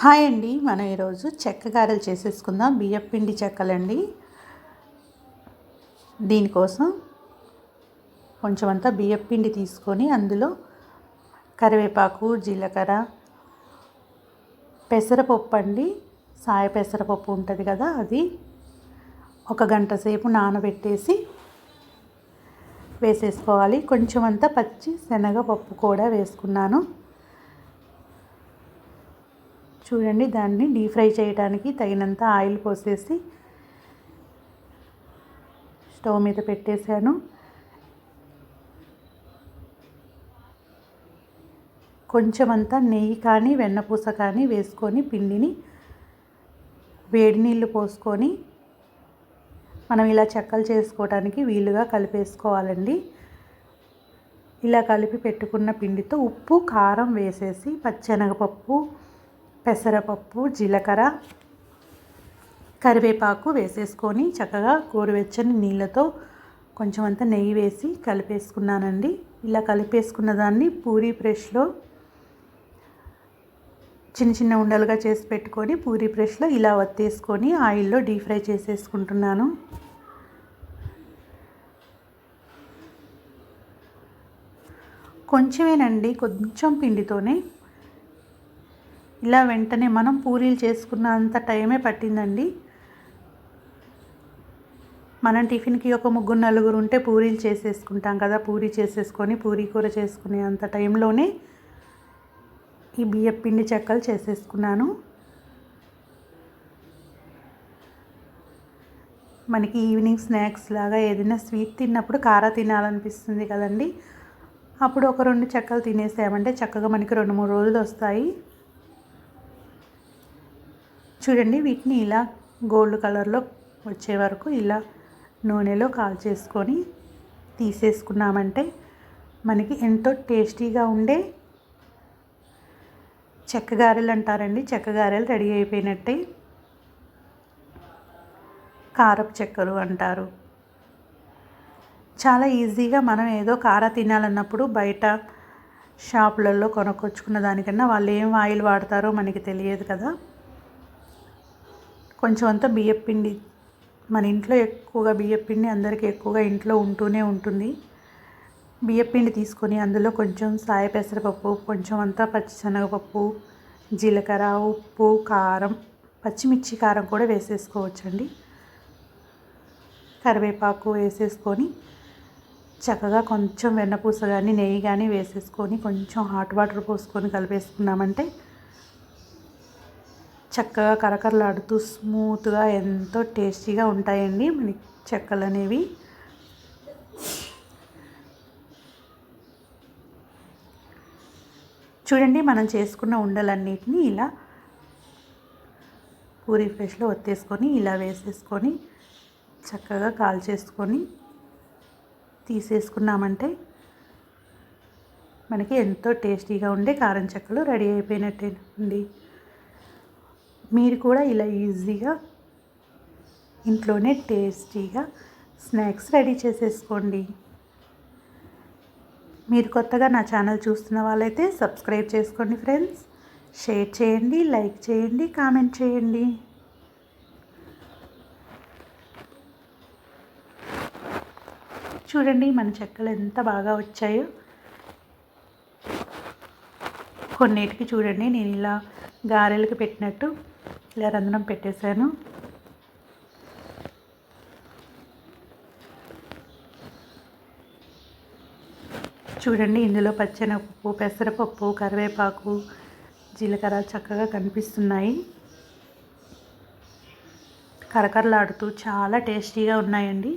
Hi అండి. మనం ఈరోజు చెక్క గారెలు చేసేసుకుందాం. బియ్యం పిండి చెక్కలండి. దీనికోసం కొంచెం అంతా బియ్యం పిండి తీసుకొని అందులో కరివేపాకు, జీలకర్ర, పెసరపప్పు అండి, సాయ పెసరపప్పు ఉంటుంది కదా, అది 1 గంట సేపు నానబెట్టేసి వేసేసుకోవాలి. కొంచెం అంతా పచ్చి శనగపప్పు కూడా వేసుకున్నాను. చూడండి, దాన్ని డీప్ ఫ్రై చేయడానికి తగినంత ఆయిల్ పోసేసి స్టవ్ మీద పెట్టేశాను. కొంచెం అంతా నెయ్యి కానీ వెన్నపూస కానీ వేసుకొని పిండిని వేడి నీళ్ళు పోసుకొని మనం ఇలా చెక్కలు చేసుకోవడానికి వీలుగా కలిపేసుకోవాలండి. ఇలా కలిపి పెట్టుకున్న పిండితో ఉప్పు, కారం వేసేసి పచ్చెనగపప్పు, పెసరపప్పు, జీలకర్ర, కరివేపాకు వేసేసుకొని చక్కగా గోరువెచ్చని నీళ్ళతో కొంచెం అంత నెయ్యి వేసి కలిపేసుకున్నానండి. ఇలా కలిపేసుకున్న దాన్ని పూరీ ప్రెస్లో చిన్న చిన్న ఉండలుగా చేసి పెట్టుకొని పూరీ ప్రెస్లో ఇలా వత్తేసుకొని ఆయిల్లో డీప్ ఫ్రై చేసేసుకుంటున్నాను. కొంచెమేనండి, కొంచెం పిండితోనే ఇలా వెంటనే మనం పూరీలు చేసుకున్నంత టైమే పట్టిందండి. మనం టిఫిన్కి ఒక 3-4 ఉంటే పూరీలు చేసేసుకుంటాం కదా, పూరీ చేసేసుకొని పూరీ కూర చేసుకునే అంత టైంలోనే ఈ బియ్యం పిండి చెక్కలు చేసేసుకున్నాను. మనకి ఈవినింగ్ స్నాక్స్ లాగా ఏదైనా స్వీట్ తిన్నప్పుడు కారా తినాలనిపిస్తుంది కదండి, అప్పుడు ఒక 2 చెక్కలు తినేసామంటే చక్కగా మనకి 2-3 రోజులు వస్తాయి. చూడండి, వీటిని ఇలా గోల్డ్ కలర్లో వచ్చే వరకు ఇలా నూనెలో కాల్చేసుకొని తీసేసుకున్నామంటే మనకి ఎంతో టేస్టీగా ఉండే చెక్క గారెలు అంటారండి. చెక్క గారెలు రెడీ అయిపోయినట్టే. కారపు చెక్కలు అంటారు. చాలా ఈజీగా మనం ఏదో కారా తినాలన్నప్పుడు బయట షాపులలో కొనుక్కొచ్చుకున్న దానికన్నా వాళ్ళు ఏం ఆయిల్ వాడతారో మనకి తెలియదు కదా. కొంచెం అంతా బియ్యం పిండి, మన ఇంట్లో ఎక్కువగా బియ్యం పిండి అందరికీ ఎక్కువగా ఇంట్లో ఉంటూనే ఉంటుంది. బియ్యం పిండి తీసుకొని అందులో కొంచెం సాయ పెసరపప్పు, కొంచెం అంతా పచ్చిశనగపప్పు, జీలకర్ర, ఉప్పు, కారం, పచ్చిమిర్చి కారం కూడా వేసేసుకోవచ్చండి. కరివేపాకు వేసేసుకొని చక్కగా కొంచెం వెన్నపూస కానీ నెయ్యి కానీ వేసేసుకొని కొంచెం హాట్ వాటర్ పోసుకొని కలిపేసుకున్నామంటే చక్కగా కరకరలాడుతూ స్మూత్గా ఎంతో టేస్టీగా ఉంటాయండి మన చెక్కలు అనేవి. చూడండి, మనం చేసుకున్న ఉండలన్నిటినీ ఇలా పూరీ ఫ్రెష్లో ఒత్తేసుకొని ఇలా వేసేసుకొని చక్కగా కాల్చేసుకొని తీసేసుకున్నామంటే మనకి ఎంతో టేస్టీగా ఉండే కారం చెక్కలు రెడీ అయిపోయినట్టేనండి. మీరు కూడా ఇలా ఈజీగా ఇంట్లోనే టేస్టీగా స్నాక్స్ రెడీ చేసేసుకోండి. మీరు కొత్తగా నా ఛానల్ చూస్తున్న వాళ్ళైతే సబ్స్క్రైబ్ చేసుకోండి ఫ్రెండ్స్. షేర్ చేయండి, లైక్ చేయండి, కామెంట్ చేయండి. చూడండి, మన చెక్కలు ఎంత బాగా వచ్చాయో. కొన్నిటికి చూడండి, నేను ఇలా గారెలకు పెట్టినట్టు ఇలా రంధ్రం పెట్టేశాను. చూడండి, ఇందులో పచ్చెనగపప్పు, పెసరపప్పు, కరివేపాకు, జీలకర్ర చక్కగా కనిపిస్తున్నాయి. కరకరలాడుతూ చాలా టేస్టీగా ఉన్నాయండి.